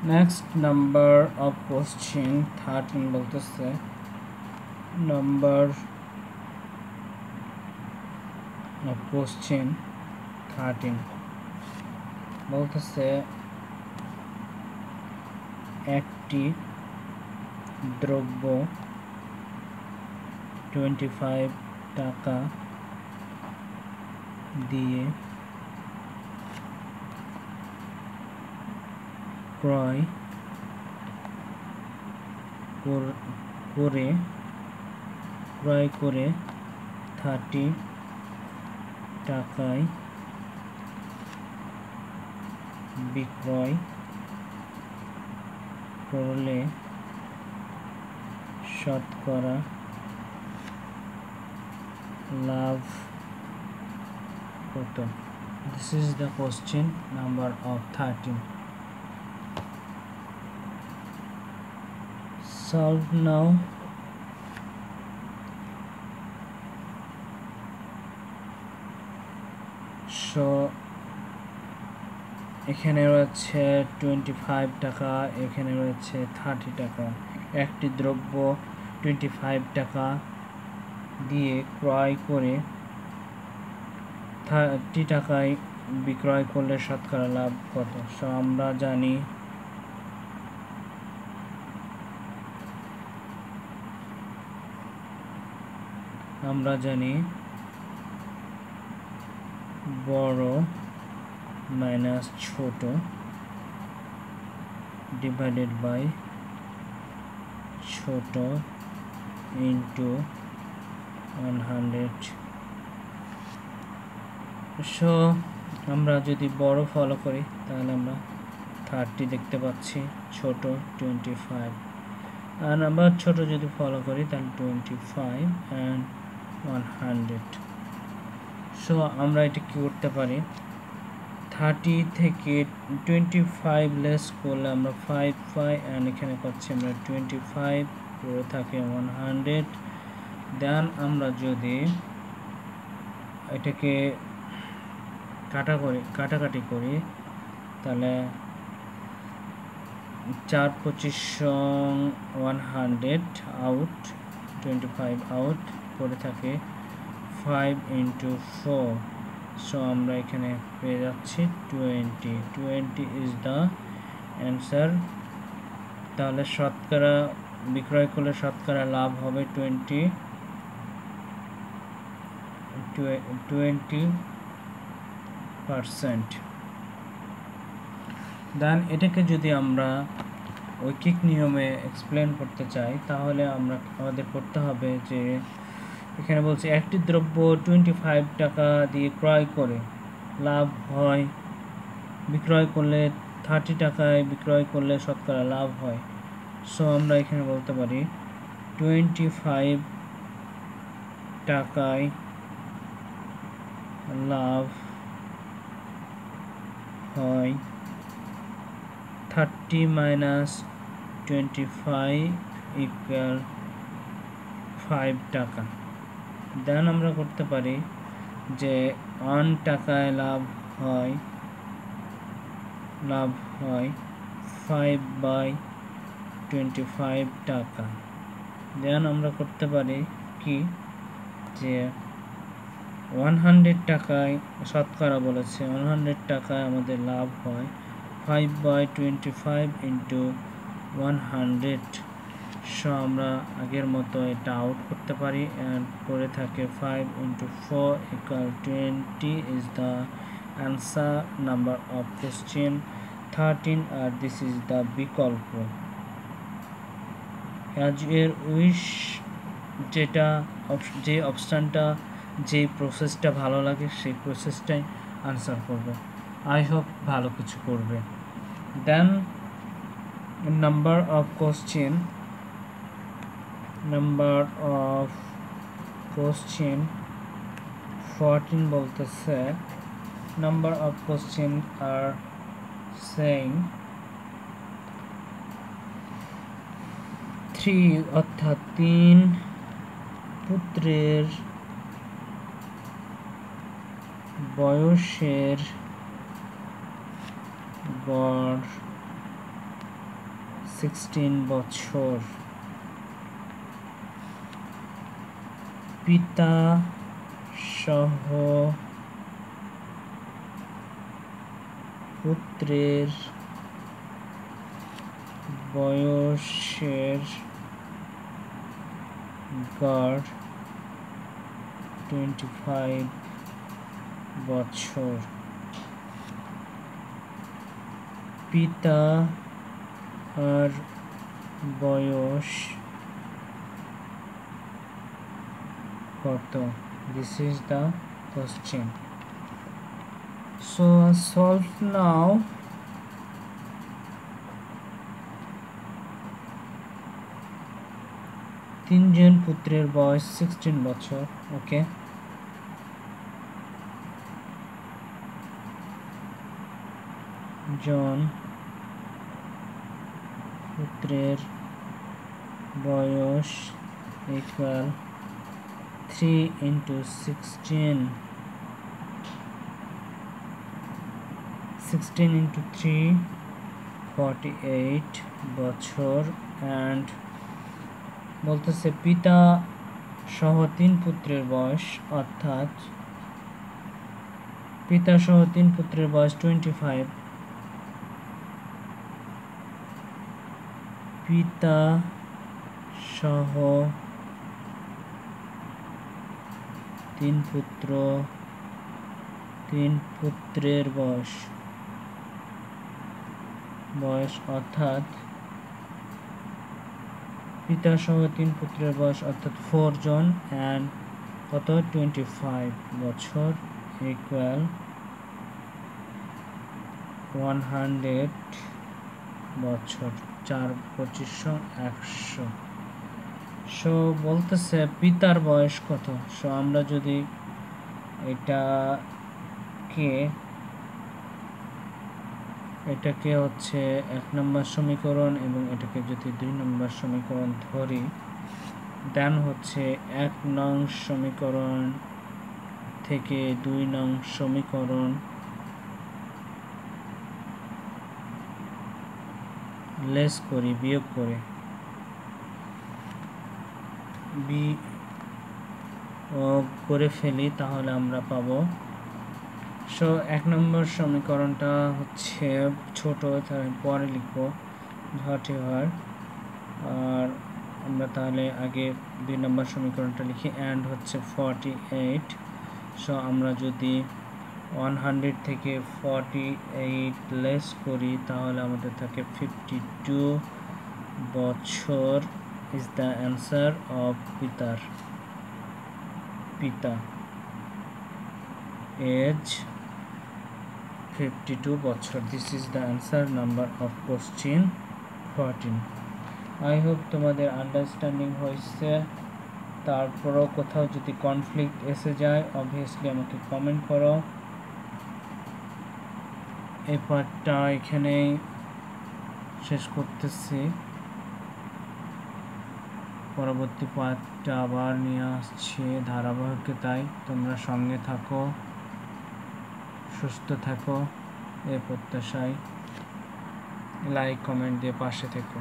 Next number of question 13 বলতেছে number of question 13 বলতেছে একটি দ্রব্য 25 টাকা দিয়ে ক্রয় করে 30 টাকায় বিক্রয় করলে শতকরা লাভ কত? This is the question number of 13. Solve now. So এখানে রয়েছে 25 টাকা, এখানে রয়েছে 30 টাকা। একটি দ্রব্য 25 টাকা দিয়ে ক্রয় করে 30 টাকায় বিক্রয় করলে শতকরা লাভ কত? সো আমরা জানি বড় মাইনাস ছোট ডিভাইডেড বাই ছোট ইনটু 100। সো আমরা যদি বড় ফলো করি তাহলে আমরা 30 দেখতে পাচ্ছি, ছোট 25, আর আবার ছোট যদি ফলো করি তাহলে 25 and 100। সো আমরা এটা কি করতে পারি, 30 থেকে 25 লেস করলে আমরা 5 পাই, অ্যান্ড এখানে পাচ্ছি আমরা 25, পরে থাকে 100। দেন আমরা যদি এটাকে কাটাকাটি করি তাহলে 4 25 100 আউট, 25 আউট, পরে থাকে 5 into 4। সো আমরা এখানে পেয়ে যাচ্ছি 20 is the answer। তাহলে শতকরা বিক্রয় করলে শতকরা লাভ হবে 20%। দেন এটাকে যদি আমরা ঐকিক নিয়মে এক্সপ্লেন করতে চাই তাহলে আমাদের করতে হবে যে এখানে বলছে একটি দ্রব্য 25 টাকা দিয়ে ক্রয় করে লাভ হয়, বিক্রয় করলে 30 টাকায় বিক্রয় করলে শতকরা লাভ হয়। সো আমরা এখানে বলতে পারি 25 টাকায় লাভ হয় 30 minus 25 equal 5 টাকা। দেন আমরা করতে পারি যে 1 টাকায় লাভ হয় 5/25 টাকা। দেন আমরা করতে পারি কি যে 100 টাকায় শতকরা বলেছে, 100 টাকায় আমাদের লাভ হয় 5/25 into 100। সো আমরা আগের মতো এটা আউট করতে পারি, অ্যান্ড পরে থাকে 5 into 4 equal 20 is the answer number of question 13, R this is the বিকল্প। as your wish, যে অপশানটা যে প্রসেসটা ভালো লাগে সেই প্রসেসটাই আনসার করবে। আই হোপ ভালো কিছু করবে। দেন নাম্বার অফ কোশ্চেন 14 বলতেছে নাম্বার অফ কোশ্চেন আর saying 3 অর্থাৎ 3 পুত্রের বয়সের গড় 16 বছর। পিতা সহ পুত্রের বয়সের গড় 25 বছর। পিতা আর বয়স কত? This is the question. So solve now. তিনজন পুত্রের বয়স 16 বছর। ওকে, জন পুত্রের বয়স ইকুয়াল 3 into 16 into 3 48 বছর। অ্যান্ড বলতেছে পিতা সহ 3 পুত্রের বয়স, অর্থাৎ পিতা সহ 3 পুত্রের বয়স 25। পিতা সহ 3 পুত্রের বয়স অর্থাৎ পিতা সহ 3 পুত্রের বয়স অর্থাৎ 4 জন অ্যান্ড কত 25 বছর ইকুয়াল 100 বছর। 4 25 100। সো বলতেছে পিতার বয়স কত। সো আমরা যদি এটাকে হচ্ছে 1 নম্বর সমীকরণ এবং এটাকে যদি 2 নম্বর সমীকরণ ধরি, দেন হচ্ছে 1 নং সমীকরণ থেকে 2 নং সমীকরণ লেস করি, বিয়োগ করে ফেলি, তাহলে আমরা পাবো। সো 1 নম্বর সমীকরণটা হচ্ছে ছোট, তাই পরে লিখবো হোয়াটএভার। আর আমরা তাহলে আগে 2 নম্বর সমীকরণটা লিখি। অ্যান্ড হচ্ছে 48। সো আমরা যদি 100 থেকে 48 লেস করি তাহলে আমাদের থাকে 52 বছর ইজ দ্য অ্যান্সার অফ পিতা এজ 52 বছর। This is the answer number of question 14। I hope তোমাদের আন্ডারস্ট্যান্ডিং হয়েছে। তারপরও কোথাও যদি কনফ্লিক্ট এসে যায় অবভিয়াসলি আমাকে কমেন্ট করো। এই পার্টটা এখানেই শেষ করতেছি, পরবর্তী পার্টটা আবার নিয়ে আসছি ধারাবাহিকতায়। তোমরা সঙ্গে থাকো, সুস্থ থাকো এই প্রত্যাশায়। লাইক কমেন্ট দিয়ে পাশে থেকো।